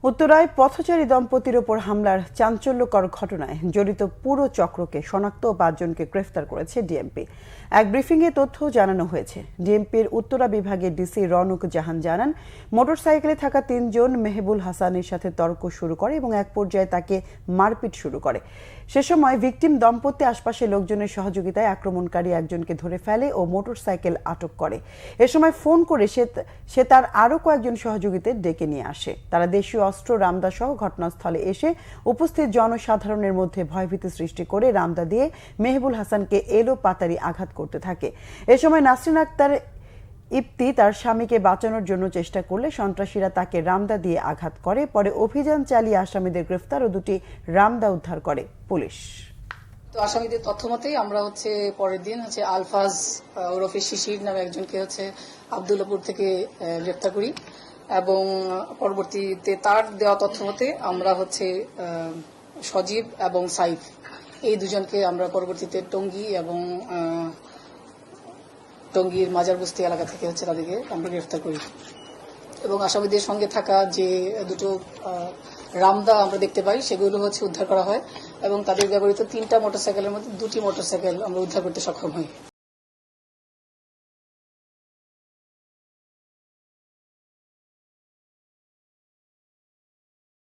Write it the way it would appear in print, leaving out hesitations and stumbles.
উত্তরায় পথচারী দম্পতির ওপর হামলার চাঞ্চল্যকর ঘটনায় জড়িত পুরো চক্রকে শনাক্ত ও 5 জনকে গ্রেফতার করেছে ডিএমপি। এক ব্রিফিংয়ে তথ্য জানানো হয়েছে। ডিএমপির উত্তরা বিভাগের ডিসি রনক জাহান জানান, মোটরসাইকেলে থাকা 3 জন মেহবুল হাসানের সাথে তর্ক শুরু করে এবং এক পর্যায়ে তাকে মারপিট শুরু করে। সে সময় ভিকটিম দম্পতি আশপাশের লোকজনের সহযোগিতায় আক্রমণকারী একজনকে ধরে ফেলে ও মোটরসাইকেল আটক করে। এ সময় ফোন করে সে তার আরও কয়েকজন সহযোগীদের ডেকে নিয়ে আসে। তারা দেশীয় অস্ত্র রামদা সহ ঘটনাস্থলে এসে উপস্থিত জনসাধারণের মধ্যে ভয়ভীতি সৃষ্টি করে রামদা দিয়ে মেহবুল হাসানকে এলোপাতাড়ি আঘাত করতে থাকে। এ সময় নাসরিন আক্তার ইপ্তি তার স্বামীকে বাঁচানোর জন্য চেষ্টা করলে সন্ত্রাসীরা তাকে রামদা দিয়ে আঘাত করে। পরে অভিযান চালিয়ে আসামিদের গ্রেফতার ও 2টি রামদা উদ্ধার করে পুলিশ। তো আসামিদের তথ্য মতেই আমরা পরের দিন আলফাজ ওরফে শিশির নামে একজনকে আব্দুল্লাপুর থেকে গ্রেফতার করি এবং পরবর্তীতে তার দেওয়া তথ্য মতে আমরা সজীব এবং সাইফ এই দুজনকে আমরা পরবর্তীতে টঙ্গী এবং টঙ্গীর মাজারবস্তি এলাকা থেকে তাদেরকে আমরা গ্রেফতার করি এবং আসামিদের সঙ্গে থাকা যে দুটো রামদা আমরা দেখতে পাই সেগুলো উদ্ধার করা হয় এবং তাদের ব্যবহৃত 3টা মোটরসাইকেলের মধ্যে 2টি মোটরসাইকেল আমরা উদ্ধার করতে সক্ষম হই।